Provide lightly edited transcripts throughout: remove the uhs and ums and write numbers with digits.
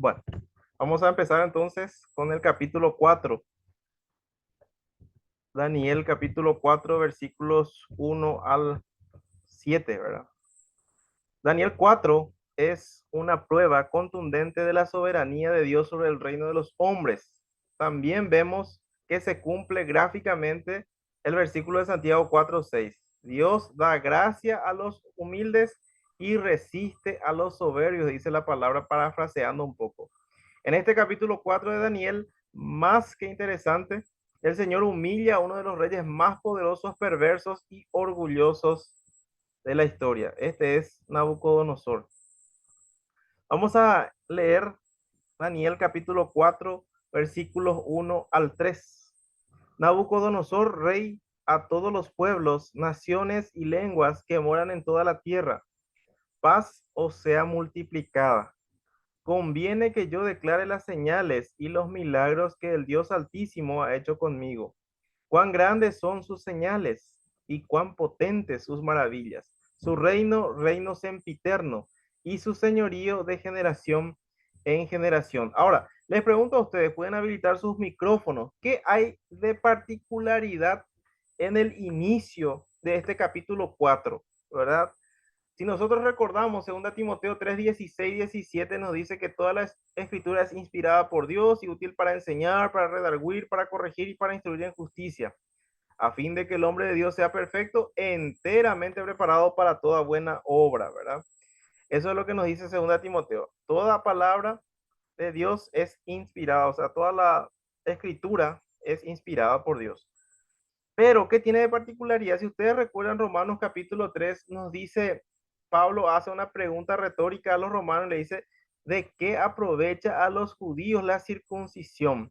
Bueno, vamos a empezar entonces con el capítulo 4. Daniel capítulo 4 versículos 1 al 7, ¿verdad? Daniel 4 es una prueba contundente de la soberanía de Dios sobre el reino de los hombres. También vemos que se cumple gráficamente el versículo de Santiago 4:6. Dios da gracia a los humildes y resiste a los soberbios, dice la palabra parafraseando un poco. En este capítulo 4 de Daniel, más que interesante, el Señor humilla a uno de los reyes más poderosos, perversos y orgullosos de la historia. Este es Nabucodonosor. Vamos a leer Daniel capítulo 4, versículos 1 al 3. Nabucodonosor, rey a todos los pueblos, naciones y lenguas que moran en toda la tierra, paz os sea multiplicada. Conviene que yo declare las señales y los milagros que el Dios Altísimo ha hecho conmigo. Cuán grandes son sus señales y cuán potentes sus maravillas. Su reino, reino sempiterno, y su señorío de generación en generación. Ahora, les pregunto a ustedes, ¿pueden habilitar sus micrófonos? ¿Qué hay de particularidad en el inicio de este capítulo 4? ¿Verdad? Si nosotros recordamos, 2 Timoteo 3, 16, 17 nos dice que toda la escritura es inspirada por Dios y útil para enseñar, para redarguir, para corregir y para instruir en justicia, a fin de que el hombre de Dios sea perfecto, enteramente preparado para toda buena obra, ¿verdad? Eso es lo que nos dice 2 Timoteo. Toda palabra de Dios es inspirada, o sea, toda la escritura es inspirada por Dios. Pero, ¿qué tiene de particularidad? Si ustedes recuerdan Romanos capítulo 3, nos dice, Pablo hace una pregunta retórica a los romanos, le dice, ¿de qué aprovecha a los judíos la circuncisión?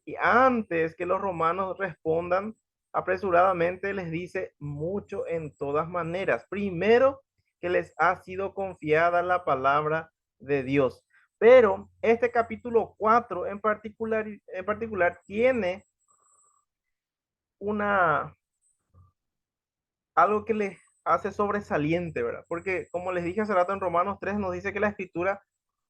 Y antes que los romanos respondan apresuradamente, les dice mucho en todas maneras. Primero, que les ha sido confiada la palabra de Dios. Pero este capítulo 4 en particular tiene una algo que les hace sobresaliente, ¿verdad? Porque como les dije hace rato en Romanos 3 nos dice que la escritura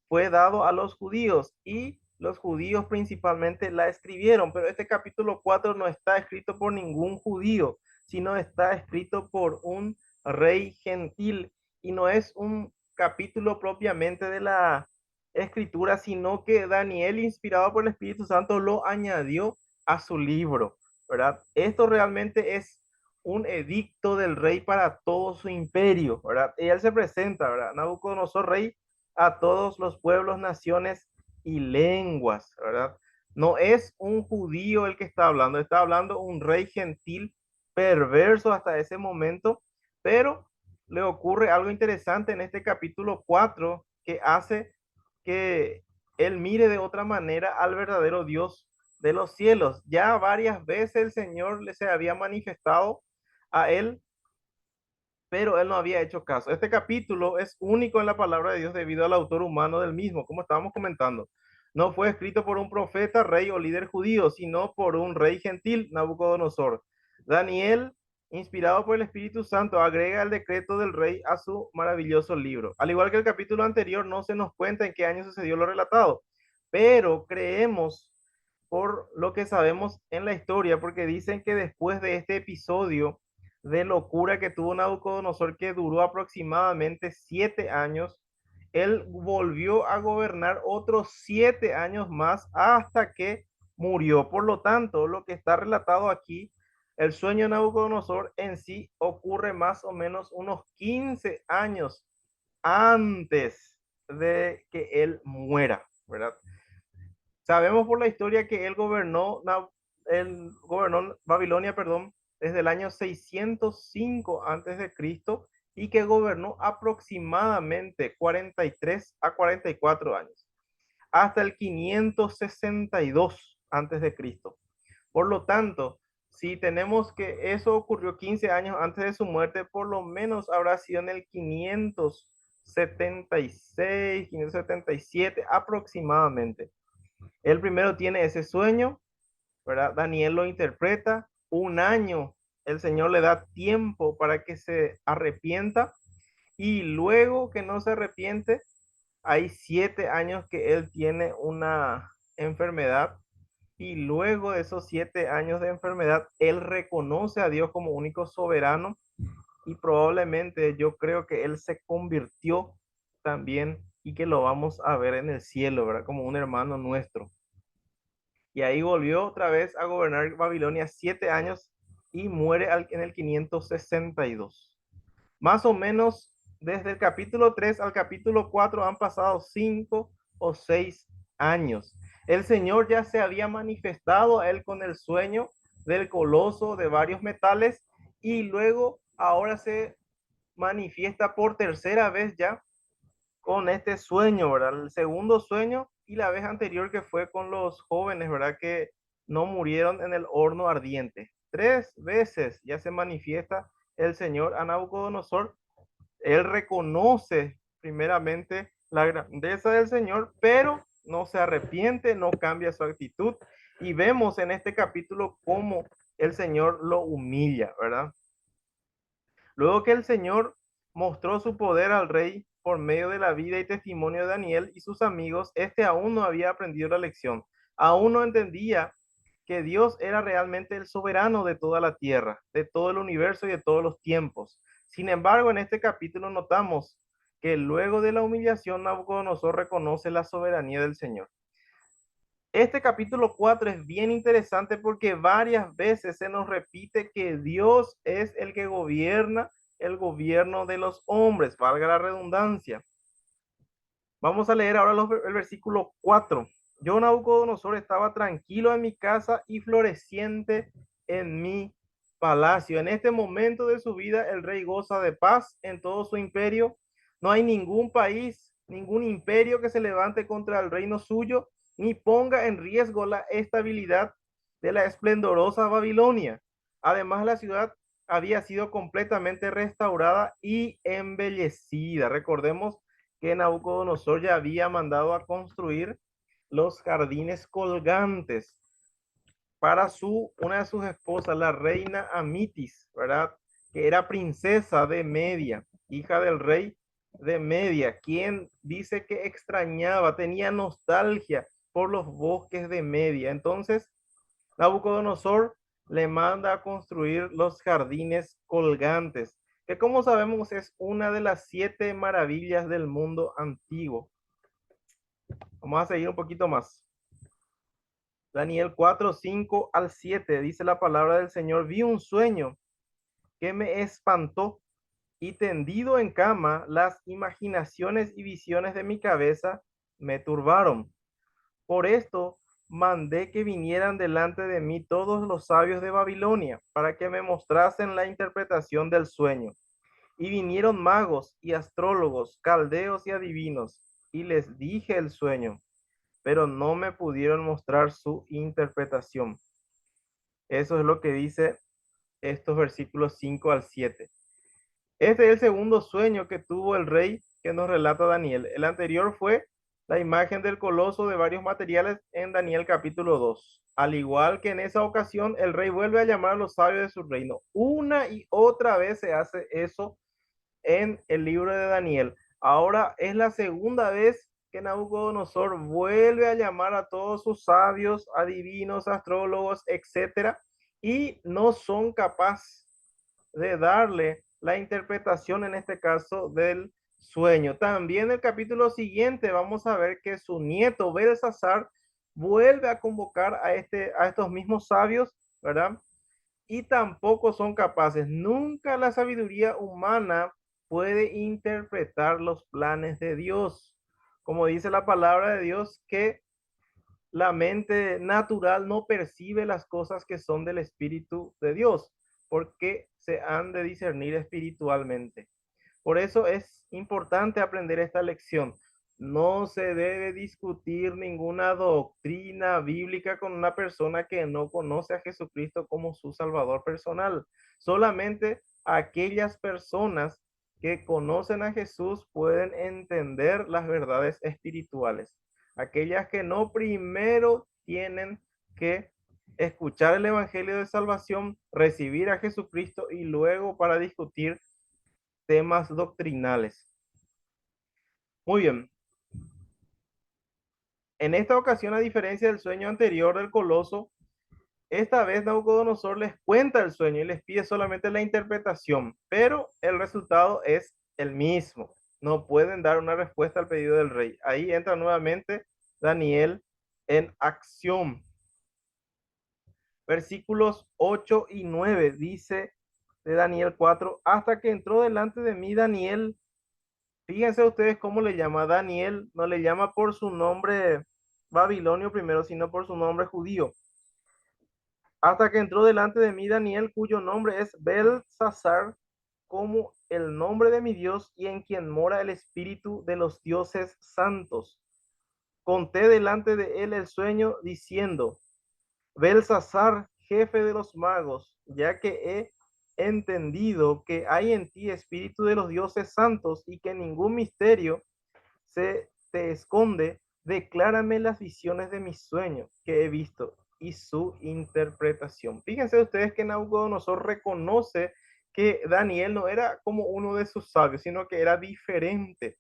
fue dado a los judíos y los judíos principalmente la escribieron, pero este capítulo 4 no está escrito por ningún judío, sino está escrito por un rey gentil y no es un capítulo propiamente de la escritura, sino que Daniel, inspirado por el Espíritu Santo, lo añadió a su libro, ¿verdad? Esto realmente es un edicto del rey para todo su imperio, ¿verdad? Y él se presenta, ¿verdad? Nabucodonosor, rey a todos los pueblos, naciones y lenguas, ¿verdad? No es un judío el que está hablando un rey gentil, perverso hasta ese momento, pero le ocurre algo interesante en este capítulo 4 que hace que él mire de otra manera al verdadero Dios de los cielos. Ya varias veces el Señor le se había manifestado a él, pero él no había hecho caso. Este capítulo es único en la palabra de Dios debido al autor humano del mismo, como estábamos comentando. No fue escrito por un profeta, rey o líder judío, sino por un rey gentil, Nabucodonosor. Daniel, inspirado por el Espíritu Santo, agrega el decreto del rey a su maravilloso libro. Al igual que el capítulo anterior, no se nos cuenta en qué año sucedió lo relatado, pero creemos por lo que sabemos en la historia, porque dicen que después de este episodio de locura que tuvo Nabucodonosor, que duró aproximadamente 7 años, él volvió a gobernar otros 7 años más hasta que murió. Por lo tanto, lo que está relatado aquí, el sueño de Nabucodonosor en sí ocurre más o menos unos 15 años antes de que él muera, ¿verdad? Sabemos por la historia que él gobernó Babilonia, perdón, desde el año 605 antes de Cristo y que gobernó aproximadamente 43 a 44 años, hasta el 562 antes de Cristo. Por lo tanto, si tenemos que eso ocurrió 15 años antes de su muerte, por lo menos habrá sido en el 576, 577 aproximadamente. Él primero tiene ese sueño, ¿verdad? Daniel lo interpreta, un año el Señor le da tiempo para que se arrepienta y luego que no se arrepiente, hay 7 años que él tiene una enfermedad y luego de esos 7 años de enfermedad, él reconoce a Dios como único soberano y probablemente yo creo que él se convirtió también y que lo vamos a ver en el cielo, ¿verdad? Como un hermano nuestro. Y ahí volvió otra vez a gobernar Babilonia 7 años y muere en el 562. Más o menos desde el capítulo 3 al capítulo 4 han pasado 5 o 6 años. El Señor ya se había manifestado a él con el sueño del coloso de varios metales y luego ahora se manifiesta por tercera vez ya con este sueño, ¿verdad? El segundo sueño y la vez anterior que fue con los jóvenes, ¿verdad? Que no murieron en el horno ardiente. 3 veces ya se manifiesta el Señor a Nabucodonosor. Él reconoce primeramente la grandeza del Señor, pero no se arrepiente, no cambia su actitud. Y vemos en este capítulo cómo el Señor lo humilla, ¿verdad? Luego que el Señor mostró su poder al rey por medio de la vida y testimonio de Daniel y sus amigos, este aún no había aprendido la lección. Aún no entendía que Dios era realmente el soberano de toda la tierra, de todo el universo y de todos los tiempos. Sin embargo, en este capítulo notamos que luego de la humillación, Nabucodonosor reconoce la soberanía del Señor. Este capítulo 4 es bien interesante porque varias veces se nos repite que Dios es el que gobierna el gobierno de los hombres, valga la redundancia. Vamos a leer ahora el versículo 4. Yo, Nabucodonosor, estaba tranquilo en mi casa y floreciente en mi palacio. En este momento de su vida, el rey goza de paz en todo su imperio. No hay ningún país, ningún imperio que se levante contra el reino suyo, ni ponga en riesgo la estabilidad de la esplendorosa Babilonia. Además, la ciudad había sido completamente restaurada y embellecida. Recordemos que Nabucodonosor ya había mandado a construir los jardines colgantes para una de sus esposas, la reina Amitis, ¿verdad? Que era princesa de Media, hija del rey de Media, quien dice que extrañaba, tenía nostalgia por los bosques de Media. Entonces, Nabucodonosor le manda a construir los jardines colgantes, que como sabemos es una de las 7 maravillas del mundo antiguo. Vamos a seguir un poquito más. Daniel 4, 5 al 7 dice la palabra del Señor: vi un sueño que me espantó y tendido en cama, las imaginaciones y visiones de mi cabeza me turbaron. Por esto mandé que vinieran delante de mí todos los sabios de Babilonia para que me mostrasen la interpretación del sueño. Y vinieron magos y astrólogos, caldeos y adivinos, y les dije el sueño, pero no me pudieron mostrar su interpretación. Eso es lo que dice estos versículos 5 al 7. Este es el segundo sueño que tuvo el rey que nos relata Daniel. El anterior fue la imagen del coloso de varios materiales en Daniel capítulo 2. Al igual que en esa ocasión, el rey vuelve a llamar a los sabios de su reino. Una y otra vez se hace eso en el libro de Daniel. Ahora es la segunda vez que Nabucodonosor vuelve a llamar a todos sus sabios, adivinos, astrólogos, etcétera, y no son capaces de darle la interpretación, en este caso, del sueño. También en el capítulo siguiente vamos a ver que su nieto Belsasar vuelve a convocar a estos mismos sabios, ¿verdad? Y tampoco son capaces. Nunca la sabiduría humana puede interpretar los planes de Dios. Como dice la palabra de Dios, que la mente natural no percibe las cosas que son del Espíritu de Dios, porque se han de discernir espiritualmente. Por eso es importante aprender esta lección. No se debe discutir ninguna doctrina bíblica con una persona que no conoce a Jesucristo como su Salvador personal. Solamente aquellas personas que conocen a Jesús pueden entender las verdades espirituales. Aquellas que no, primero tienen que escuchar el Evangelio de Salvación, recibir a Jesucristo y luego para discutir temas doctrinales. Muy bien. En esta ocasión, a diferencia del sueño anterior del coloso, esta vez Nabucodonosor les cuenta el sueño y les pide solamente la interpretación, pero el resultado es el mismo. No pueden dar una respuesta al pedido del rey. Ahí entra nuevamente Daniel en acción. Versículos 8 y 9 dice de Daniel 4, hasta que entró delante de mí Daniel. Fíjense ustedes cómo le llama Daniel, no le llama por su nombre babilonio primero, sino por su nombre judío. Hasta que entró delante de mí Daniel, cuyo nombre es Belsasar, como el nombre de mi Dios y en quien mora el espíritu de los dioses santos. Conté delante de él el sueño diciendo, Belsasar, jefe de los magos, ya que he entendido que hay en ti espíritu de los dioses santos y que ningún misterio se te esconde, declárame las visiones de mis sueños que he visto y su interpretación. Fíjense ustedes que Nabucodonosor reconoce que Daniel no era como uno de sus sabios, sino que era diferente.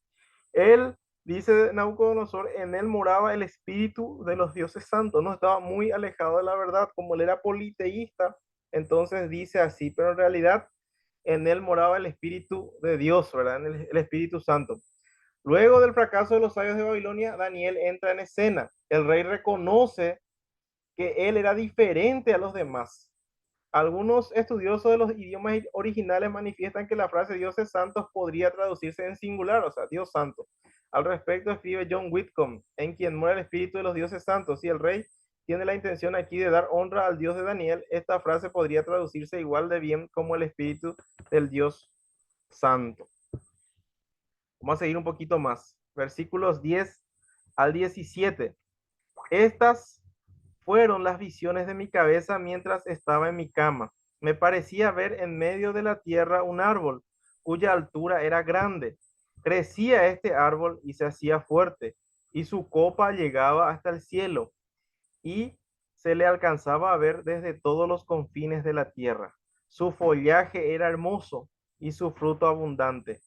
Él, dice Nabucodonosor, en él moraba el espíritu de los dioses santos, no estaba muy alejado de la verdad, como él era politeísta, entonces dice así, pero en realidad en él moraba el espíritu de Dios, ¿verdad? El Espíritu Santo. Luego del fracaso de los sabios de Babilonia, Daniel entra en escena. El rey reconoce que él era diferente a los demás. Algunos estudiosos de los idiomas originales manifiestan que la frase dioses santos podría traducirse en singular, o sea, Dios santo. Al respecto escribe John Whitcomb, en quien muere el espíritu de los dioses santos. Si el rey tiene la intención aquí de dar honra al Dios de Daniel, esta frase podría traducirse igual de bien como el espíritu del Dios santo. Vamos a seguir un poquito más. Versículos 10 al 17. Estas fueron las visiones de mi cabeza mientras estaba en mi cama. Me parecía ver en medio de la tierra un árbol cuya altura era grande. Crecía este árbol y se hacía fuerte, y su copa llegaba hasta el cielo, y se le alcanzaba a ver desde todos los confines de la tierra. Su follaje era hermoso y su fruto abundante,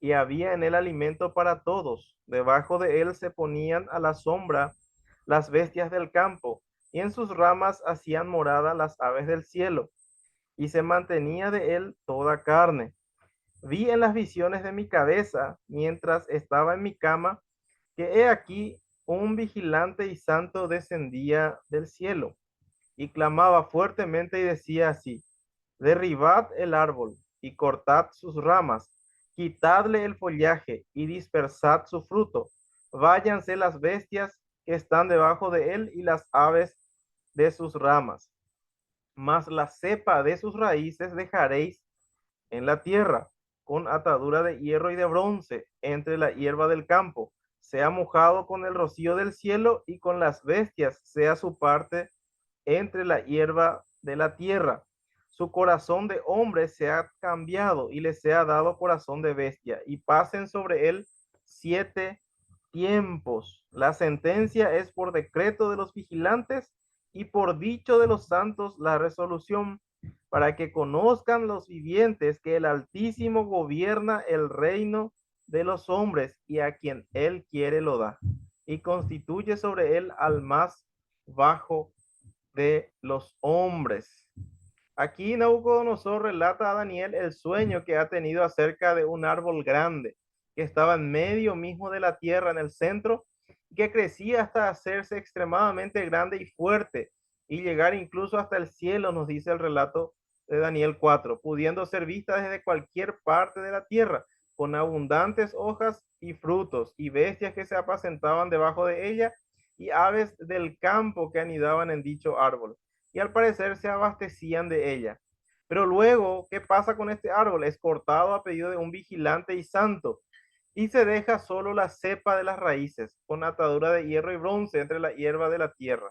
y había en él alimento para todos. Debajo de él se ponían a la sombra las bestias del campo, y en sus ramas hacían morada las aves del cielo, y se mantenía de él toda carne. Vi en las visiones de mi cabeza, mientras estaba en mi cama, que he aquí un vigilante y santo descendía del cielo, y clamaba fuertemente y decía así, derribad el árbol y cortad sus ramas, quitadle el follaje y dispersad su fruto. Váyanse las bestias que están debajo de él y las aves de sus ramas. Mas la cepa de sus raíces dejaréis en la tierra, con atadura de hierro y de bronce, entre la hierba del campo. Sea mojado con el rocío del cielo y con las bestias sea su parte entre la hierba de la tierra. Su corazón de hombre se ha cambiado y le sea dado corazón de bestia, y pasen sobre él 7 tiempos. La sentencia es por decreto de los vigilantes y por dicho de los santos la resolución, para que conozcan los vivientes que el Altísimo gobierna el reino de los hombres, y a quien él quiere lo da, y constituye sobre él al más bajo de los hombres. Aquí Nabucodonosor relata a Daniel el sueño que ha tenido acerca de un árbol grande que estaba en medio mismo de la tierra, en el centro, que crecía hasta hacerse extremadamente grande y fuerte y llegar incluso hasta el cielo, nos dice el relato de Daniel 4, pudiendo ser vista desde cualquier parte de la tierra, con abundantes hojas y frutos, y bestias que se apacentaban debajo de ella, y aves del campo que anidaban en dicho árbol, y al parecer se abastecían de ella. Pero luego, ¿qué pasa con este árbol? Es cortado a pedido de un vigilante y santo, y se deja solo la cepa de las raíces, con atadura de hierro y bronce entre la hierba de la tierra.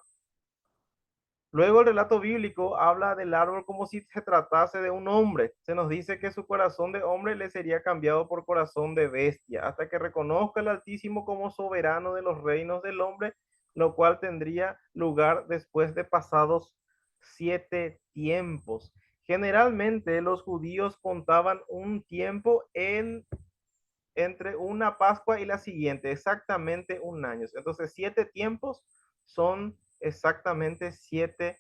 Luego el relato bíblico habla del árbol como si se tratase de un hombre. Se nos dice que su corazón de hombre le sería cambiado por corazón de bestia, hasta que reconozca el Altísimo como soberano de los reinos del hombre, lo cual tendría lugar después de pasados 7 tiempos. Generalmente los judíos contaban un tiempo en entre una Pascua y la siguiente, exactamente un año. Entonces, 7 tiempos son exactamente 7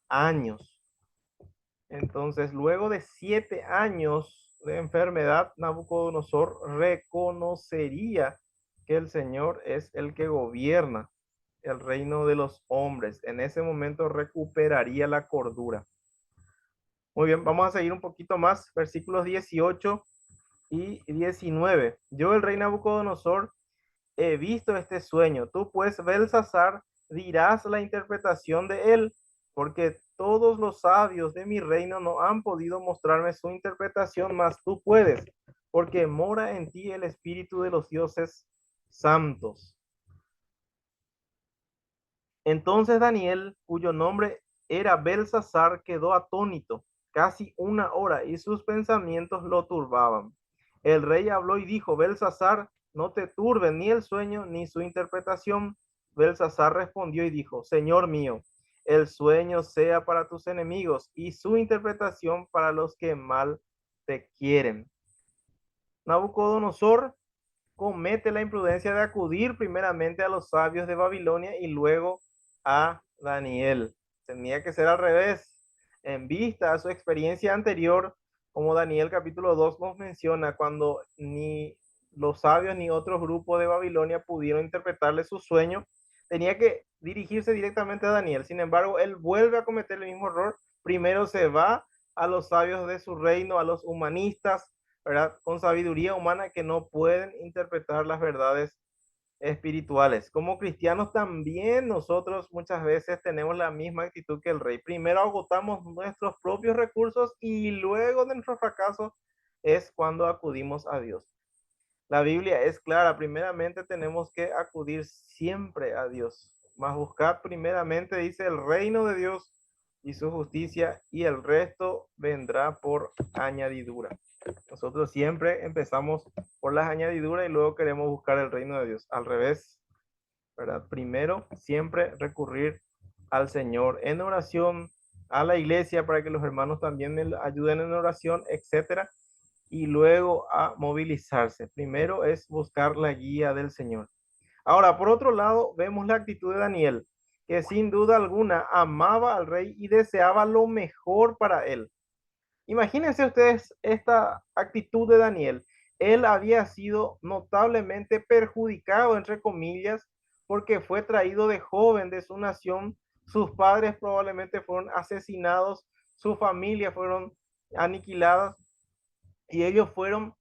años. Entonces, luego de 7 años de enfermedad, Nabucodonosor reconocería que el Señor es el que gobierna el reino de los hombres. En ese momento recuperaría la cordura. Muy bien, vamos a seguir un poquito más, versículos 18 y 19. Yo, el rey Nabucodonosor, he visto este sueño. Tú, pues, Belsasar, dirás la interpretación de él, porque todos los sabios de mi reino no han podido mostrarme su interpretación, mas tú puedes, porque mora en ti el espíritu de los dioses santos. Entonces Daniel, cuyo nombre era Belsasar, quedó atónito casi una hora y sus pensamientos lo turbaban. El rey habló y dijo: Belsasar, no te turbe ni el sueño ni su interpretación. Belsasar respondió y dijo: Señor mío, el sueño sea para tus enemigos y su interpretación para los que mal te quieren. Nabucodonosor comete la imprudencia de acudir primeramente a los sabios de Babilonia y luego a Daniel. Tenía que ser al revés. En vista a su experiencia anterior, como Daniel capítulo 2 nos menciona, cuando ni los sabios ni otro grupo de Babilonia pudieron interpretarle su sueño, tenía que dirigirse directamente a Daniel. Sin embargo, él vuelve a cometer el mismo error. Primero se va a los sabios de su reino, a los humanistas, ¿verdad? Con sabiduría humana, que no pueden interpretar las verdades espirituales. Como cristianos también nosotros muchas veces tenemos la misma actitud que el rey. Primero agotamos nuestros propios recursos y luego de nuestro fracaso es cuando acudimos a Dios. La Biblia es clara, primeramente tenemos que acudir siempre a Dios. Mas buscad primeramente, dice, el reino de Dios y su justicia, y el resto vendrá por añadidura. Nosotros siempre empezamos por las añadiduras y luego queremos buscar el reino de Dios. Al revés, ¿verdad? Primero, siempre recurrir al Señor en oración, a la iglesia para que los hermanos también me ayuden en oración, etcétera, y luego a movilizarse. Primero es buscar la guía del Señor. Ahora, por otro lado, vemos la actitud de Daniel, que sin duda alguna amaba al rey y deseaba lo mejor para él. Imagínense ustedes esta actitud de Daniel. Él había sido notablemente perjudicado, entre comillas, porque fue traído de joven de su nación. Sus padres probablemente fueron asesinados, su familia fueron aniquiladas y ellos fueron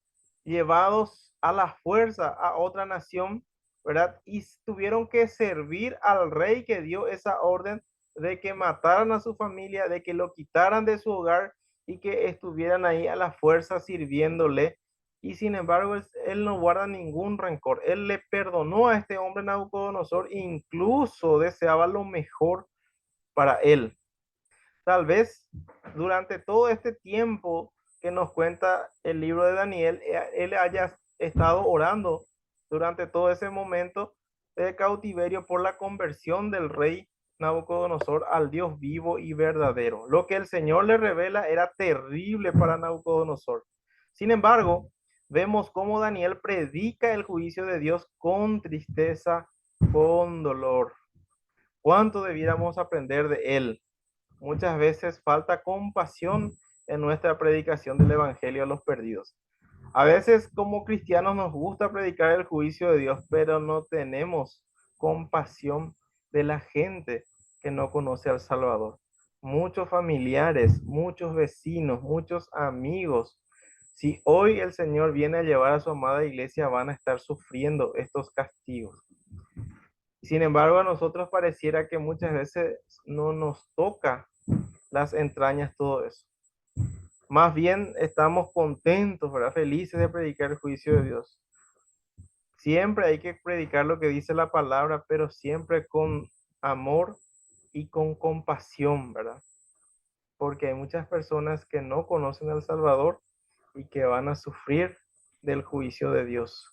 llevados a la fuerza a otra nación, ¿verdad? Y tuvieron que servir al rey que dio esa orden de que mataran a su familia, de que lo quitaran de su hogar y que estuvieran ahí a la fuerza sirviéndole. Y sin embargo, él no guarda ningún rencor. Él le perdonó a este hombre Nabucodonosor, incluso deseaba lo mejor para él. Tal vez durante todo este tiempo que nos cuenta el libro de Daniel, él haya estado orando durante todo ese momento de cautiverio por la conversión del rey Nabucodonosor al Dios vivo y verdadero. Lo que el Señor le revela era terrible para Nabucodonosor. Sin embargo, vemos cómo Daniel predica el juicio de Dios con tristeza, con dolor. ¿Cuánto debiéramos aprender de él? Muchas veces falta compasión en nuestra predicación del Evangelio a los perdidos. A veces como cristianos nos gusta predicar el juicio de Dios, pero no tenemos compasión de la gente que no conoce al Salvador. Muchos familiares, muchos vecinos, muchos amigos. Si hoy el Señor viene a llevar a su amada iglesia, van a estar sufriendo estos castigos. Sin embargo, a nosotros pareciera que muchas veces no nos toca las entrañas todo eso. Más bien estamos contentos, ¿verdad? Felices de predicar el juicio de Dios. Siempre hay que predicar lo que dice la palabra, pero siempre con amor y con compasión, ¿verdad? Porque hay muchas personas que no conocen al Salvador y que van a sufrir del juicio de Dios.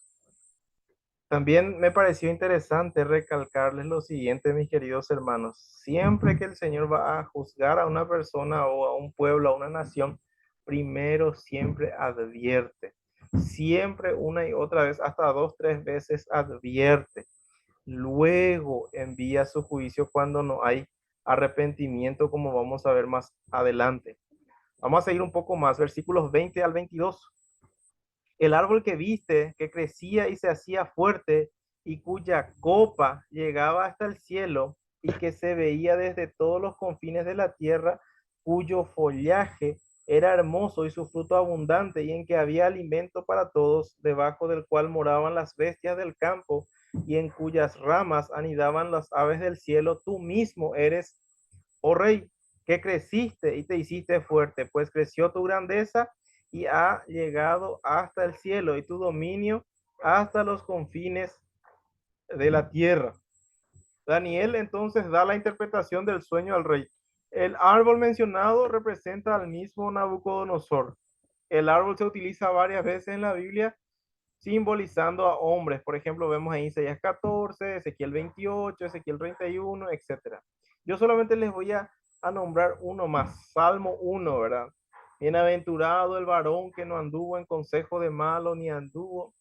También me pareció interesante recalcarles lo siguiente, mis queridos hermanos. Siempre que el Señor va a juzgar a una persona o a un pueblo, a una nación, primero siempre advierte. Siempre una y otra vez, hasta dos, tres veces advierte. Luego envía su juicio cuando no hay arrepentimiento, como vamos a ver más adelante. Vamos a seguir un poco más, versículos 20 al 22. El árbol que viste, que crecía y se hacía fuerte, y cuya copa llegaba hasta el cielo, y que se veía desde todos los confines de la tierra, cuyo follaje era hermoso y su fruto abundante, y en que había alimento para todos, debajo del cual moraban las bestias del campo, y en cuyas ramas anidaban las aves del cielo. Tú mismo eres, oh rey, que creciste y te hiciste fuerte, pues creció tu grandeza y ha llegado hasta el cielo, y tu dominio hasta los confines de la tierra. Daniel entonces da la interpretación del sueño al rey. El árbol mencionado representa al mismo Nabucodonosor. El árbol se utiliza varias veces en la Biblia simbolizando a hombres. Por ejemplo, vemos en Isaías 14, Ezequiel 28, Ezequiel 31, etcétera. Yo solamente les voy a nombrar uno más, Salmo 1, ¿verdad? Bienaventurado el varón que no anduvo en consejo de malo, ni anduvo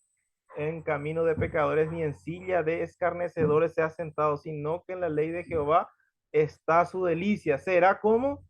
en camino de pecadores, ni en silla de escarnecedores se ha sentado, sino que en la ley de Jehová está su delicia. Será como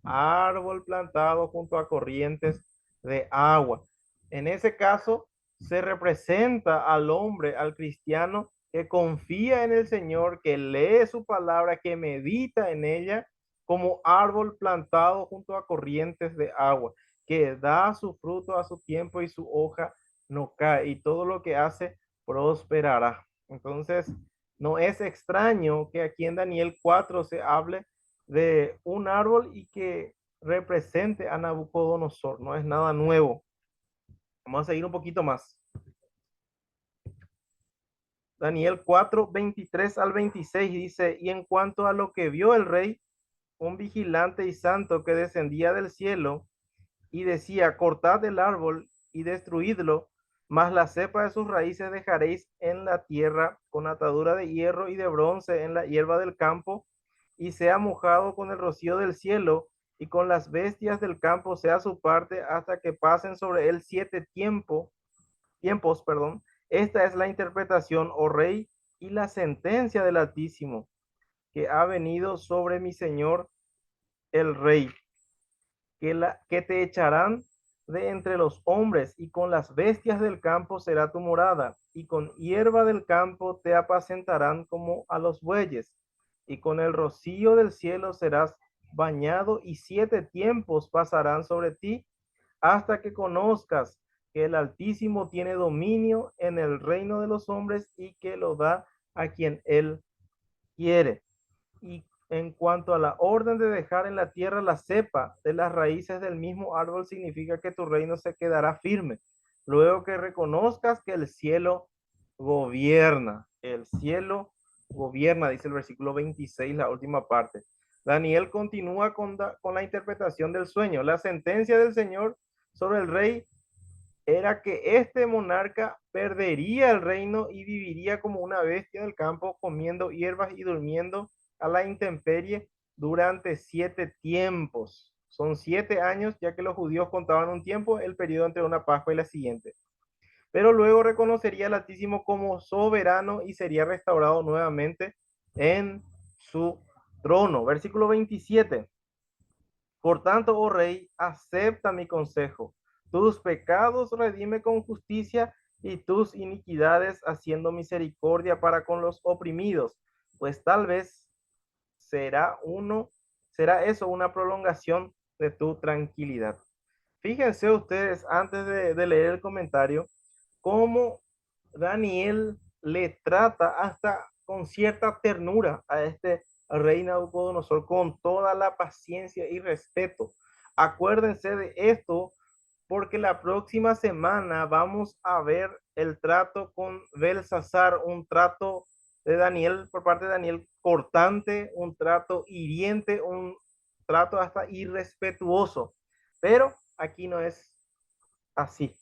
árbol plantado junto a corrientes de agua. En ese caso, se representa al hombre, al cristiano, que confía en el Señor, que lee su palabra, que medita en ella, como árbol plantado junto a corrientes de agua, que da su fruto a su tiempo y su hoja no cae, y todo lo que hace prosperará. Entonces, no es extraño que aquí en Daniel 4 se hable de un árbol y que represente a Nabucodonosor. No es nada nuevo. Vamos a seguir un poquito más. Daniel 4, 23 al 26 dice, y en cuanto a lo que vio el rey, un vigilante y santo que descendía del cielo y decía, cortad el árbol y destruidlo, mas la cepa de sus raíces dejaréis en la tierra con atadura de hierro y de bronce en la hierba del campo, y sea mojado con el rocío del cielo, y con las bestias del campo sea su parte hasta que pasen sobre él tiempos, perdón. Esta es la interpretación, oh rey, y la sentencia del Altísimo, que ha venido sobre mi señor el rey, que te echarán de entre los hombres, y con las bestias del campo será tu morada, y con hierba del campo te apacentarán como a los bueyes, y con el rocío del cielo serás bañado, y 7 tiempos pasarán sobre ti, hasta que conozcas que el Altísimo tiene dominio en el reino de los hombres, y que lo da a quien él quiere. Y en cuanto a la orden de dejar en la tierra la cepa de las raíces del mismo árbol, significa que tu reino se quedará firme. Luego que reconozcas que el cielo gobierna, dice el versículo 26, la última parte. Daniel continúa con la interpretación del sueño. La sentencia del Señor sobre el rey era que este monarca perdería el reino y viviría como una bestia del campo, comiendo hierbas y durmiendo a la intemperie durante 7 tiempos. Son 7 años, ya que los judíos contaban un tiempo, el periodo entre una Pascua y la siguiente. Pero luego reconocería al Altísimo como soberano y sería restaurado nuevamente en su trono. Versículo 27. Por tanto, oh rey, acepta mi consejo. Tus pecados redime con justicia y tus iniquidades haciendo misericordia para con los oprimidos, pues tal vez será eso una prolongación de tu tranquilidad. Fíjense ustedes, antes de leer el comentario, cómo Daniel le trata hasta con cierta ternura a este rey Nabucodonosor, con toda la paciencia y respeto. Acuérdense de esto, porque la próxima semana vamos a ver el trato con Belsasar, un trato de Daniel, por parte de Daniel, cortante, un trato hiriente, un trato hasta irrespetuoso. Pero aquí no es así.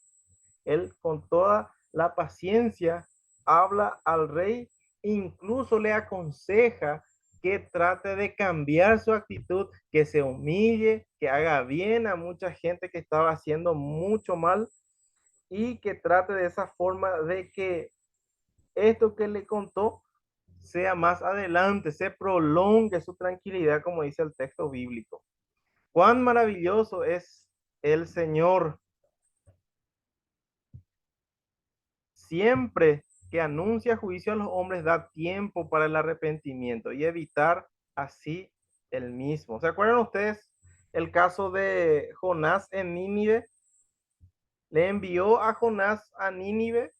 Él con toda la paciencia habla al rey, incluso le aconseja que trate de cambiar su actitud, que se humille, que haga bien a mucha gente que estaba haciendo mucho mal, y que trate de esa forma de que esto que le contó sea más adelante, se prolongue su tranquilidad, como dice el texto bíblico. Cuán maravilloso es el Señor. Siempre que anuncia juicio a los hombres, da tiempo para el arrepentimiento y evitar así el mismo. ¿Se acuerdan ustedes el caso de Jonás en Nínive? Le envió a Jonás a Nínive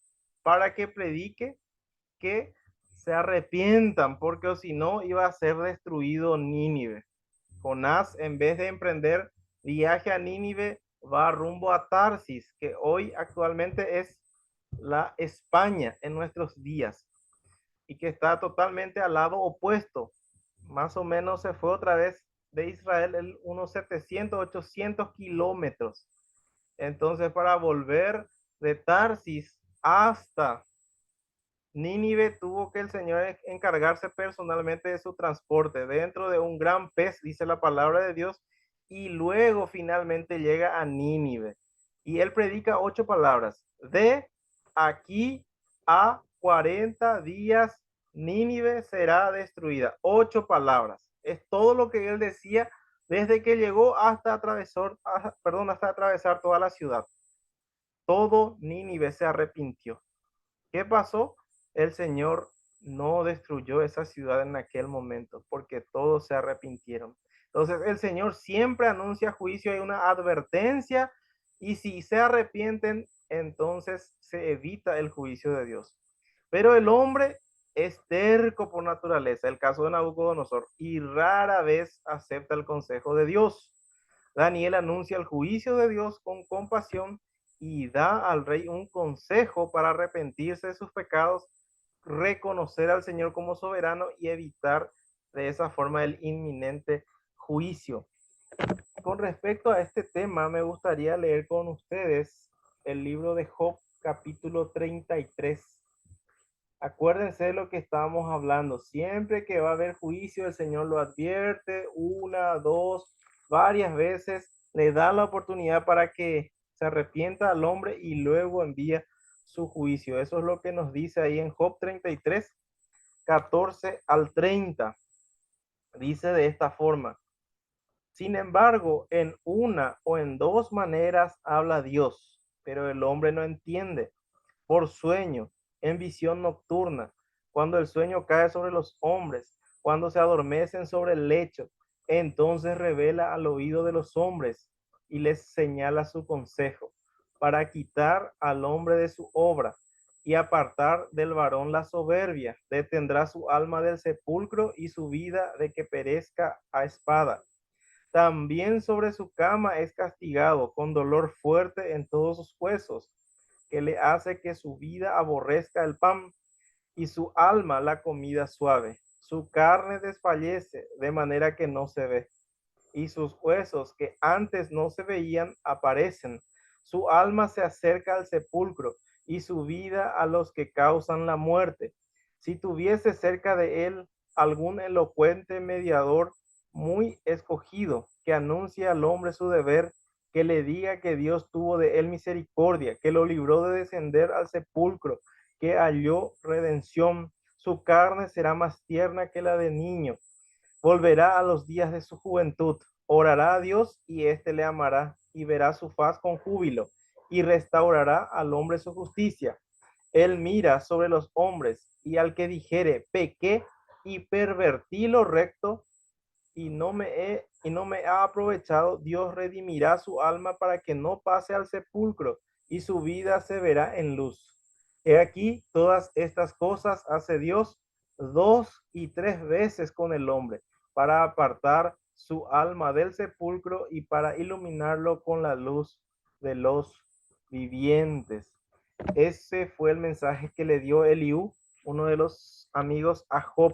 para que predique que se arrepientan, porque o si no iba a ser destruido Nínive. Jonás, en vez de emprender viaje a Nínive, va rumbo a Tarsis, que hoy actualmente es la España en nuestros días y que está totalmente al lado opuesto. Más o menos se fue otra vez de Israel en unos 700, 800 kilómetros. Entonces, para volver de Tarsis hasta Nínive, tuvo que el Señor encargarse personalmente de su transporte dentro de un gran pez, dice la palabra de Dios, y luego finalmente llega a Nínive. Y él predica 8 palabras. De aquí a 40 días, Nínive será destruida. 8 palabras. Es todo lo que él decía desde que llegó hasta hasta atravesar toda la ciudad. Todo Nínive se arrepintió. ¿Qué pasó? El Señor no destruyó esa ciudad en aquel momento porque todos se arrepintieron. Entonces el Señor siempre anuncia juicio, hay una advertencia y si se arrepienten, entonces se evita el juicio de Dios. Pero el hombre es terco por naturaleza, el caso de Nabucodonosor, y rara vez acepta el consejo de Dios. Daniel anuncia el juicio de Dios con compasión y da al rey un consejo para arrepentirse de sus pecados, reconocer al Señor como soberano y evitar de esa forma el inminente juicio. Con respecto a este tema, me gustaría leer con ustedes el libro de Job, capítulo 33. Acuérdense de lo que estábamos hablando. Siempre que va a haber juicio, el Señor lo advierte una, dos, varias veces. Le da la oportunidad para que se arrepienta al hombre y luego envía su juicio. Eso es lo que nos dice ahí en Job 33, 14 al 30. Dice de esta forma. Sin embargo, en una o en dos maneras habla Dios, pero el hombre no entiende por sueño, en visión nocturna, cuando el sueño cae sobre los hombres, cuando se adormecen sobre el lecho, entonces revela al oído de los hombres y les señala su consejo, para quitar al hombre de su obra y apartar del varón la soberbia, detendrá su alma del sepulcro y su vida de que perezca a espada. También sobre su cama es castigado con dolor fuerte en todos sus huesos, que le hace que su vida aborrezca el pan y su alma la comida suave. Su carne desfallece de manera que no se ve, y sus huesos que antes no se veían aparecen. Su alma se acerca al sepulcro y su vida a los que causan la muerte. Si tuviese cerca de él algún elocuente mediador muy escogido que anuncie al hombre su deber, que le diga que Dios tuvo de él misericordia, que lo libró de descender al sepulcro, que halló redención, su carne será más tierna que la de niño, volverá a los días de su juventud, orará a Dios y éste le amará y verá su faz con júbilo y restaurará al hombre su justicia. Él mira sobre los hombres y al que dijere, pequé y pervertí lo recto y no me ha aprovechado, Dios redimirá su alma para que no pase al sepulcro y su vida se verá en luz. He aquí, todas estas cosas hace Dios 2 y 3 veces con el hombre, para apartar su alma del sepulcro y para iluminarlo con la luz de los vivientes. Ese fue el mensaje que le dio Eliú, uno de los amigos a Job.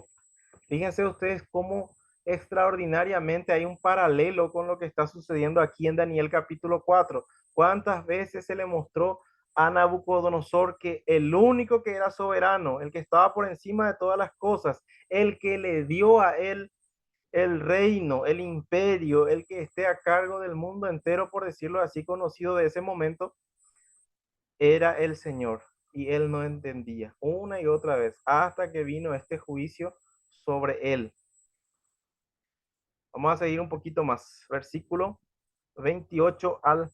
Fíjense ustedes cómo extraordinariamente hay un paralelo con lo que está sucediendo aquí en Daniel capítulo 4. ¿Cuántas veces se le mostró a Nabucodonosor que el único que era soberano, el que estaba por encima de todas las cosas, el que le dio a él el reino, el imperio, el que esté a cargo del mundo entero, por decirlo así, conocido de ese momento, era el Señor y él no entendía una y otra vez hasta que vino este juicio sobre él. Vamos a seguir un poquito más. Versículo 28 al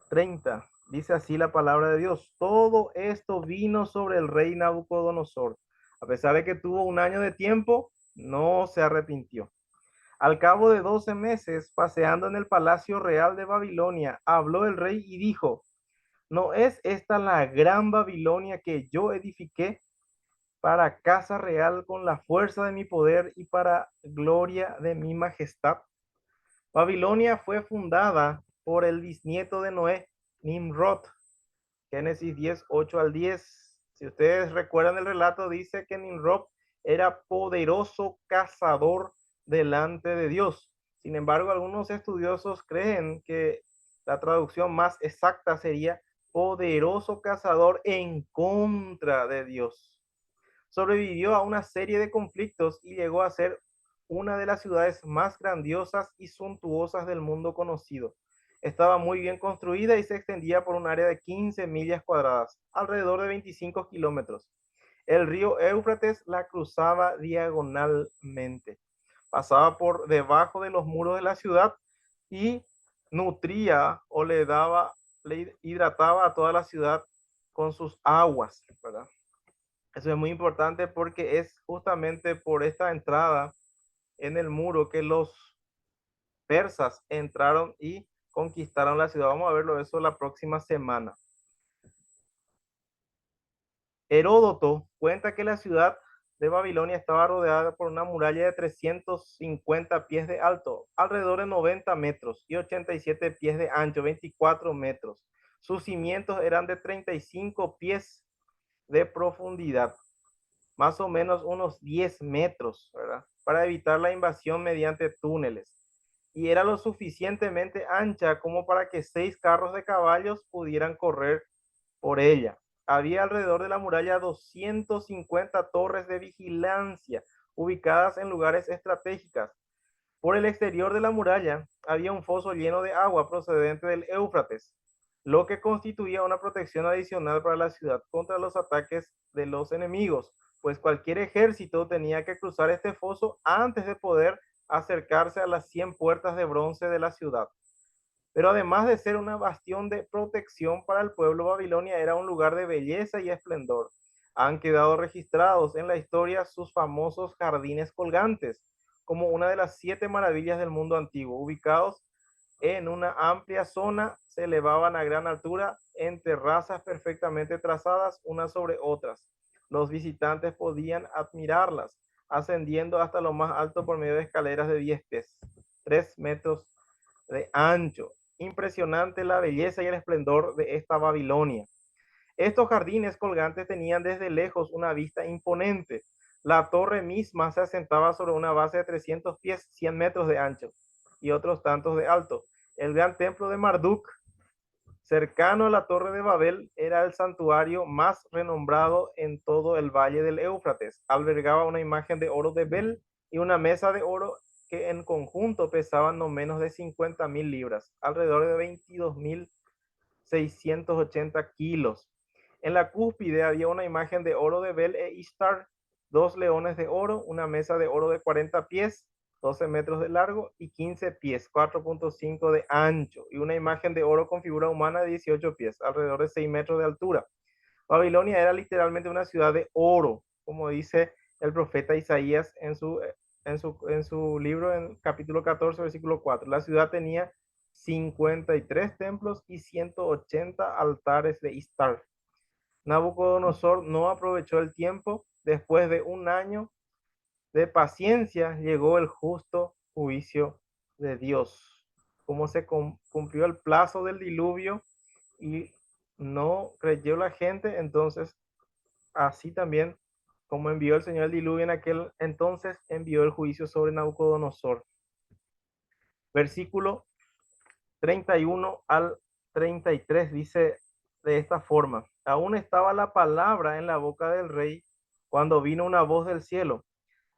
30. Dice así la palabra de Dios. Todo esto vino sobre el rey Nabucodonosor. A pesar de que tuvo un año de tiempo, no se arrepintió. Al cabo de 12 meses, paseando en el palacio real de Babilonia, habló el rey y dijo, ¿no es esta la gran Babilonia que yo edifiqué para casa real con la fuerza de mi poder y para gloria de mi majestad? Babilonia fue fundada por el bisnieto de Noé, Nimrod. Génesis 10, 8 al 10. Si ustedes recuerdan el relato, dice que Nimrod era poderoso cazador delante de Dios. Sin embargo, algunos estudiosos creen que la traducción más exacta sería poderoso cazador en contra de Dios. Sobrevivió a una serie de conflictos y llegó a ser una de las ciudades más grandiosas y suntuosas del mundo conocido. Estaba muy bien construida y se extendía por un área de 15 millas cuadradas, alrededor de 25 kilómetros. El río Éufrates la cruzaba diagonalmente, pasaba por debajo de los muros de la ciudad y nutría o le hidrataba a toda la ciudad con sus aguas, ¿verdad? Eso es muy importante porque es justamente por esta entrada en el muro que los persas entraron y conquistaron la ciudad. Vamos a verlo eso la próxima semana. Heródoto cuenta que la ciudad de Babilonia estaba rodeada por una muralla de 350 pies de alto, alrededor de 90 metros y 87 pies de ancho, 24 metros. Sus cimientos eran de 35 pies de profundidad, más o menos unos 10 metros, ¿verdad? Para evitar la invasión mediante túneles. Y era lo suficientemente ancha como para que 6 carros de caballos pudieran correr por ella. Había alrededor de la muralla 250 torres de vigilancia ubicadas en lugares estratégicos. Por el exterior de la muralla había un foso lleno de agua procedente del Éufrates, lo que constituía una protección adicional para la ciudad contra los ataques de los enemigos, pues cualquier ejército tenía que cruzar este foso antes de poder acercarse a las 100 puertas de bronce de la ciudad. Pero además de ser una bastión de protección para el pueblo, Babilonia era un lugar de belleza y esplendor. Han quedado registrados en la historia sus famosos jardines colgantes, como una de las 7 maravillas del mundo antiguo. Ubicados en una amplia zona, se elevaban a gran altura en terrazas perfectamente trazadas unas sobre otras. Los visitantes podían admirarlas, ascendiendo hasta lo más alto por medio de escaleras de 10 pies, 3 metros de ancho. Impresionante la belleza y el esplendor de esta Babilonia. Estos jardines colgantes tenían desde lejos una vista imponente. La torre misma se asentaba sobre una base de 300 pies, 100 metros de ancho y otros tantos de alto. El gran templo de Marduk, cercano a la torre de Babel, era el santuario más renombrado en todo el valle del Éufrates. Albergaba una imagen de oro de Bel y una mesa de oro que en conjunto pesaban no menos de 50.000 libras, alrededor de 22.680 kilos. En la cúspide había una imagen de oro de Bel e Ishtar, 2 leones de oro, una mesa de oro de 40 pies, 12 metros de largo y 15 pies, 4.5 de ancho, y una imagen de oro con figura humana de 18 pies, alrededor de 6 metros de altura. Babilonia era literalmente una ciudad de oro, como dice el profeta Isaías en su libro, en capítulo 14, versículo 4. La ciudad tenía 53 templos y 180 altares de Istar. Nabucodonosor no aprovechó el tiempo. Después de un año de paciencia llegó el justo juicio de Dios. Como se cumplió el plazo del diluvio y no creyó la gente, entonces así también como envió el Señor el diluvio en aquel entonces, envió el juicio sobre Nabucodonosor. Versículo 31 al 33 dice de esta forma: aún estaba la palabra en la boca del rey cuando vino una voz del cielo.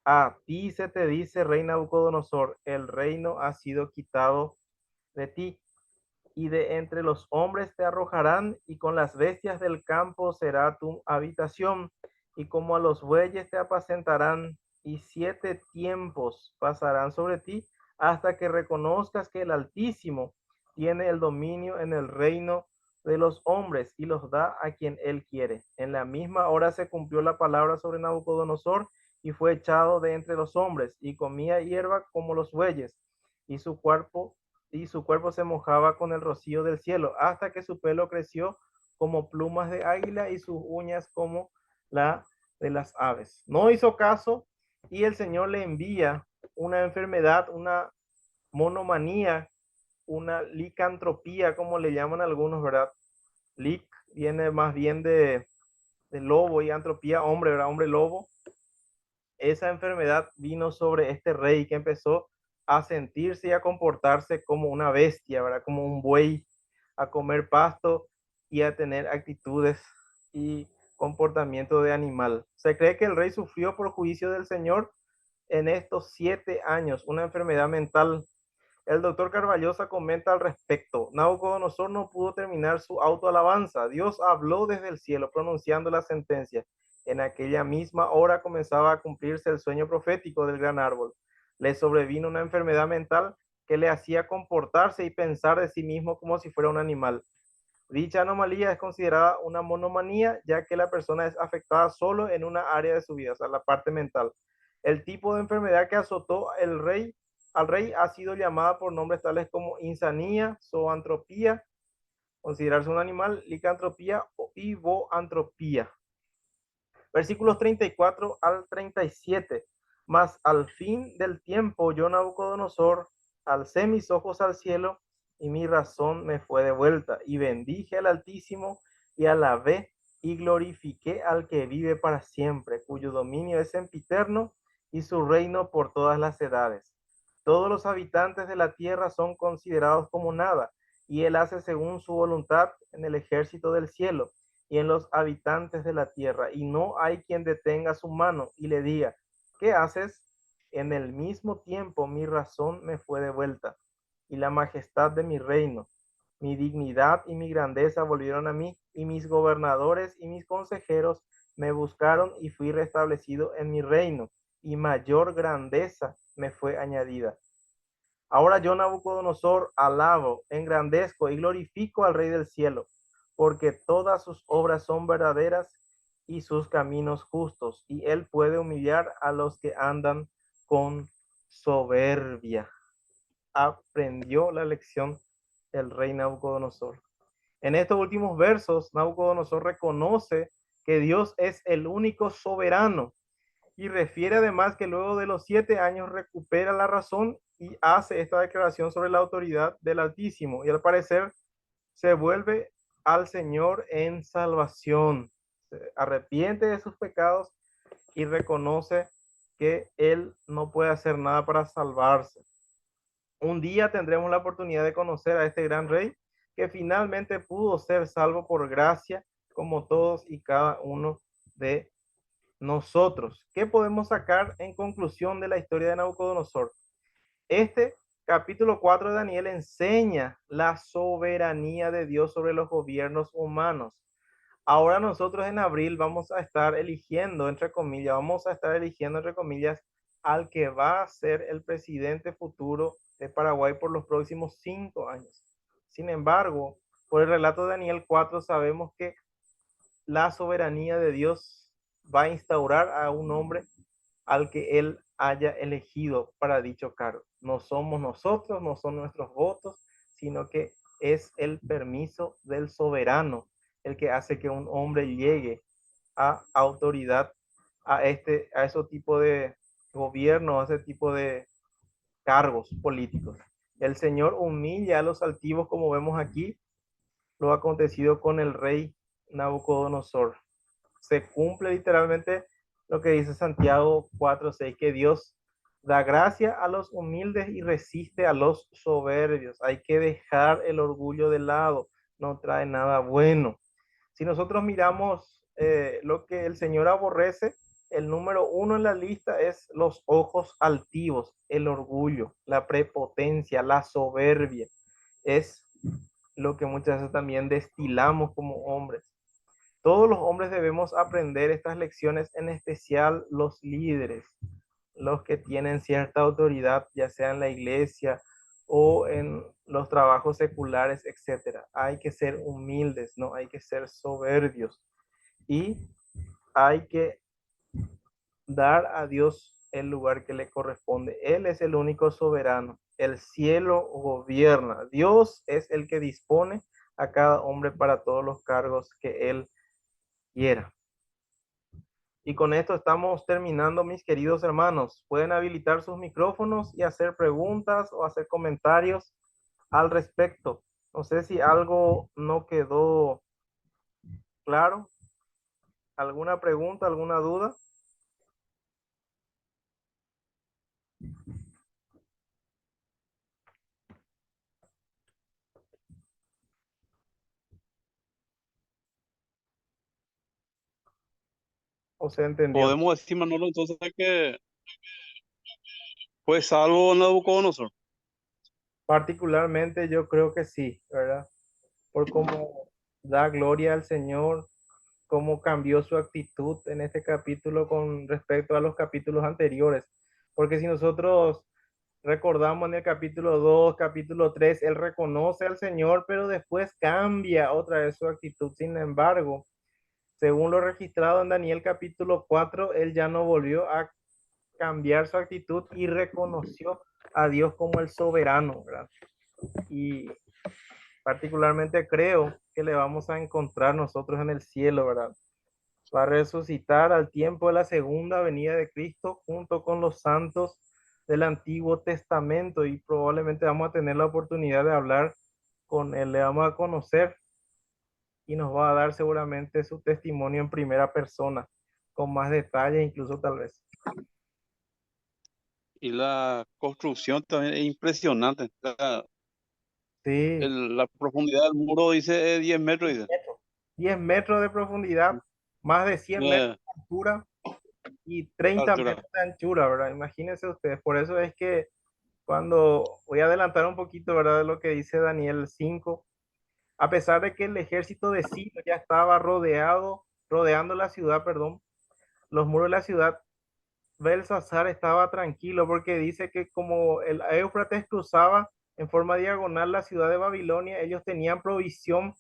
A ti se te dice, rey Nabucodonosor, el reino ha sido quitado de ti y de entre los hombres te arrojarán, y con las bestias del campo será tu habitación, y como a los bueyes te apacentarán, y 7 tiempos pasarán sobre ti, hasta que reconozcas que el Altísimo tiene el dominio en el reino de los hombres, y los da a quien él quiere. En la misma hora se cumplió la palabra sobre Nabucodonosor, y fue echado de entre los hombres, y comía hierba como los bueyes, y su cuerpo se mojaba con el rocío del cielo, hasta que su pelo creció como plumas de águila y sus uñas como la de las aves. No hizo caso, y el Señor le envía una enfermedad, una monomanía, una licantropía, como le llaman algunos, ¿verdad? Lic viene más bien de lobo, y antropía, hombre, ¿verdad? Hombre lobo. Esa enfermedad vino sobre este rey, que empezó a sentirse y a comportarse como una bestia, ¿verdad? Como un buey, a comer pasto y a tener actitudes y comportamiento de animal. Se cree que el rey sufrió por juicio del Señor en estos 7 años una enfermedad mental. El doctor Carballosa comenta al respecto: Nabucodonosor no pudo terminar su autoalabanza. Dios habló desde el cielo pronunciando la sentencia. En aquella misma hora comenzaba a cumplirse el sueño profético del gran árbol. Le sobrevino una enfermedad mental que le hacía comportarse y pensar de sí mismo como si fuera un animal. Dicha anomalía es considerada una monomanía, ya que la persona es afectada solo en una área de su vida, o sea, la parte mental. El tipo de enfermedad que azotó al rey ha sido llamada por nombres tales como insanía, zoantropía, considerarse un animal, licantropía o iboantropía. Versículos 34 al 37. Mas al fin del tiempo, yo, Nabucodonosor, alcé mis ojos al cielo, y mi razón me fue devuelta, y bendije al Altísimo, y alabé y glorifiqué al que vive para siempre, cuyo dominio es sempiterno, y su reino por todas las edades. Todos los habitantes de la tierra son considerados como nada, y él hace según su voluntad en el ejército del cielo y en los habitantes de la tierra, y no hay quien detenga su mano y le diga: ¿qué haces? En el mismo tiempo mi razón me fue devuelta, y la majestad de mi reino, mi dignidad y mi grandeza volvieron a mí, y mis gobernadores y mis consejeros me buscaron, y fui restablecido en mi reino, y mayor grandeza me fue añadida. Ahora yo, Nabucodonosor, alabo, engrandezco y glorifico al Rey del cielo, porque todas sus obras son verdaderas y sus caminos justos, y él puede humillar a los que andan con soberbia. Aprendió la lección el rey Nabucodonosor. En estos últimos versos, Nabucodonosor reconoce que Dios es el único soberano, y refiere además que luego de los 7 años recupera la razón y hace esta declaración sobre la autoridad del Altísimo, y al parecer se vuelve al Señor en salvación, se arrepiente de sus pecados y reconoce que él no puede hacer nada para salvarse. Un día tendremos la oportunidad de conocer a este gran rey, que finalmente pudo ser salvo por gracia, como todos y cada uno de nosotros. ¿Qué podemos sacar en conclusión de la historia de Nabucodonosor? Este capítulo 4 de Daniel enseña la soberanía de Dios sobre los gobiernos humanos. Ahora nosotros en abril vamos a estar eligiendo, entre comillas, al que va a ser el presidente futuro de Paraguay por los próximos 5 años. Sin embargo, por el relato de Daniel 4 sabemos que la soberanía de Dios va a instaurar a un hombre al que él haya elegido para dicho cargo. No somos nosotros, no son nuestros votos, sino que es el permiso del soberano el que hace que un hombre llegue a autoridad, a ese tipo de gobierno, a ese tipo de cargos políticos. El Señor humilla a los altivos, como vemos aquí lo acontecido con el rey Nabucodonosor. Se cumple literalmente lo que dice Santiago 4:6, que Dios da gracia a los humildes y resiste a los soberbios. Hay que dejar el orgullo de lado, no trae nada bueno. Si nosotros miramos lo que el Señor aborrece, el número uno en la lista es los ojos altivos, el orgullo, la prepotencia, la soberbia. Es lo que muchas veces también destilamos como hombres. Todos los hombres debemos aprender estas lecciones, en especial los líderes, los que tienen cierta autoridad, ya sea en la iglesia o en los trabajos seculares, etcétera. Hay que ser humildes, no hay que ser soberbios y hay que dar a Dios el lugar que le corresponde. Él es el único soberano. El cielo gobierna. Dios es el que dispone a cada hombre para todos los cargos que él quiera. Y con esto estamos terminando, mis queridos hermanos. Pueden habilitar sus micrófonos y hacer preguntas o hacer comentarios al respecto. No sé si algo no quedó claro. ¿Alguna pregunta, alguna duda? ¿O se entendió? Podemos decir, Manolo, entonces que fue salvo Nabucodonosor. Particularmente yo creo que sí, ¿verdad? Por cómo da gloria al Señor, cómo cambió su actitud en este capítulo con respecto a los capítulos anteriores. Porque si nosotros recordamos en el capítulo 2, capítulo 3, él reconoce al Señor, pero después cambia otra vez su actitud. Sin embargo, según lo registrado en Daniel capítulo 4, él ya no volvió a cambiar su actitud y reconoció a Dios como el soberano, ¿verdad? Y particularmente creo que le vamos a encontrar nosotros en el cielo, ¿verdad? Va a resucitar al tiempo de la segunda venida de Cristo junto con los santos del Antiguo Testamento y probablemente vamos a tener la oportunidad de hablar con él, le vamos a conocer y nos va a dar seguramente su testimonio en primera persona, con más detalle incluso tal vez. Y la construcción también es impresionante. Sí, La profundidad del muro dice 10 metros, 10 dice. metros, 10 metros de profundidad, más de 100 metros Eh, de altura y 30 altura. metros de anchura, ¿verdad? Imagínense ustedes, por eso es que cuando voy a adelantar un poquito, ¿verdad? De lo que dice Daniel 5, a pesar de que el ejército de Ciro ya estaba rodeando la ciudad, perdón, los muros de la ciudad, Belsasar estaba tranquilo porque dice que como el Éufrates cruzaba en forma diagonal la ciudad de Babilonia, ellos tenían provisión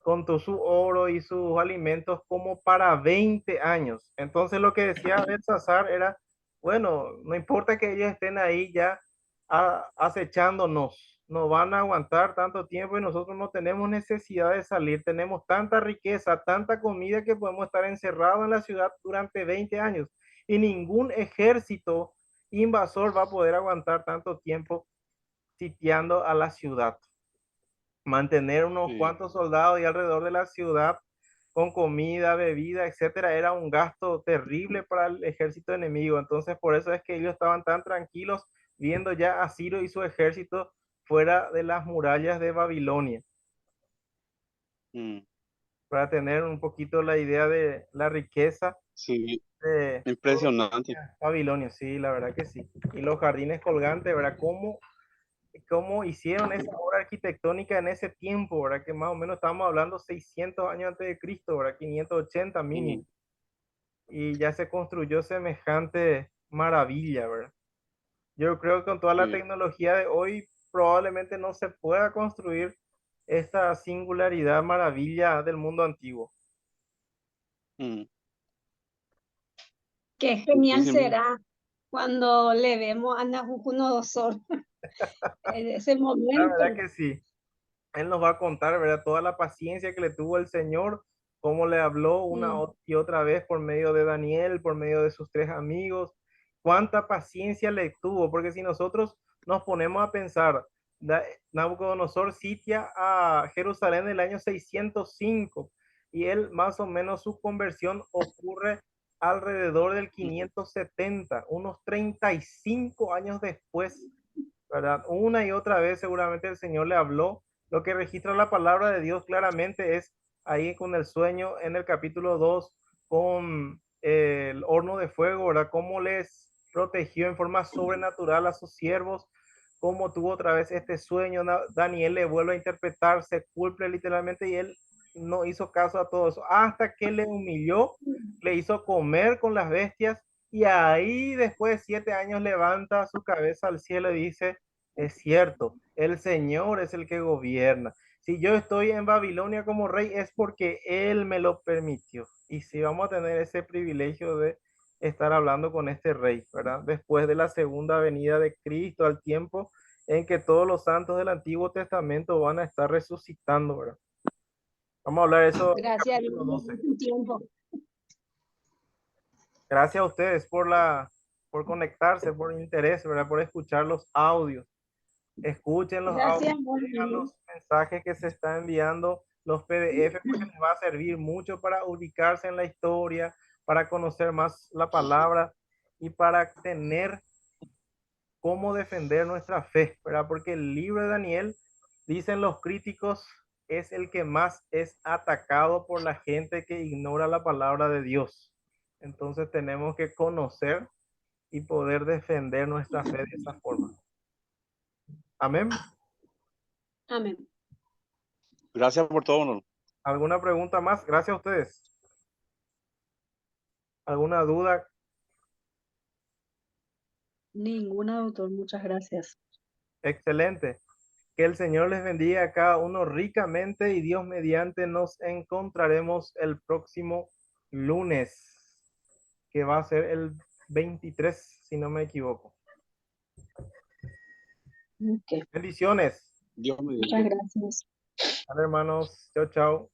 con todo su oro y sus alimentos como para 20 años. Entonces lo que decía Belsasar era, bueno, no importa que ellos estén ahí ya acechándonos, no van a aguantar tanto tiempo y nosotros no tenemos necesidad de salir, tenemos tanta riqueza, tanta comida que podemos estar encerrados en la ciudad durante 20 años y ningún ejército invasor va a poder aguantar tanto tiempo sitiando a la ciudad. Mantener unos Sí. cuantos soldados y alrededor de la ciudad con comida, bebida, etcétera, era un gasto terrible para el ejército enemigo. Entonces, por eso es que ellos estaban tan tranquilos viendo ya a Ciro y su ejército fuera de las murallas de Babilonia, Mm, para tener un poquito la idea de la riqueza sí, de impresionante. Babilonia. Sí, la verdad que sí. Y los jardines colgantes, ¿verdad? ¿Cómo hicieron esa obra arquitectónica en ese tiempo, ¿verdad? Que más o menos estamos hablando 600 años antes de Cristo, ¿verdad? 580 mínimo. Mm, Y ya se construyó semejante maravilla, ¿verdad? Yo creo que con toda la sí. tecnología de hoy probablemente no se pueda construir esta singularidad maravilla del mundo antiguo. Mm, Qué genial muchísimo. será cuando le vemos a Nabucodonosor en ese La verdad momento. que sí. Él nos va a contar, ¿verdad? Toda la paciencia que le tuvo el Señor, cómo le habló una Mm. y otra vez por medio de Daniel, por medio de sus tres amigos, cuánta paciencia le tuvo, porque si nosotros nos ponemos a pensar, Nabucodonosor sitia a Jerusalén en el año 605 y él más o menos su conversión ocurre alrededor del 570, unos 35 años después, ¿verdad? Una y otra vez seguramente el Señor le habló. Lo que registra la palabra de Dios claramente es ahí con el sueño en el capítulo 2 con el horno de fuego, ¿verdad? Cómo les protegió en forma sobrenatural a sus siervos, cómo tuvo otra vez este sueño. Daniel le vuelve a interpretar, se culpa literalmente y él no hizo caso a todo eso, hasta que le humilló, le hizo comer con las bestias y ahí después de 7 años levanta su cabeza al cielo y dice, es cierto, el Señor es el que gobierna. Si yo estoy en Babilonia como rey es porque Él me lo permitió. Y si vamos a tener ese privilegio de estar hablando con este rey, ¿verdad? Después de la segunda venida de Cristo, al tiempo en que todos los santos del Antiguo Testamento van a estar resucitando, ¿verdad? Vamos a hablar de eso en Gracias a Dios capítulo en 12. su tiempo. Gracias a ustedes por conectarse, por interés, ¿verdad? Por escuchar los audios. Escuchen los Gracias, audios, muy lean bien. los mensajes que se están enviando, los PDF, porque les va a servir mucho para ubicarse en la historia, para conocer más la palabra y para tener cómo defender nuestra fe, ¿verdad? Porque el libro de Daniel, dicen los críticos, es el que más es atacado por la gente que ignora la palabra de Dios. Entonces tenemos que conocer y poder defender nuestra fe de esa forma. Amén. Amén. Gracias por todo, hermano. ¿Alguna pregunta más? Gracias a ustedes. ¿Alguna duda? Ninguna, doctor, muchas gracias. Excelente. Que el Señor les bendiga a cada uno ricamente y Dios mediante nos encontraremos el próximo lunes, que va a ser el 23, si no me equivoco. Ok, Bendiciones. Dios me muchas gracias. Hermanos, chao, chao.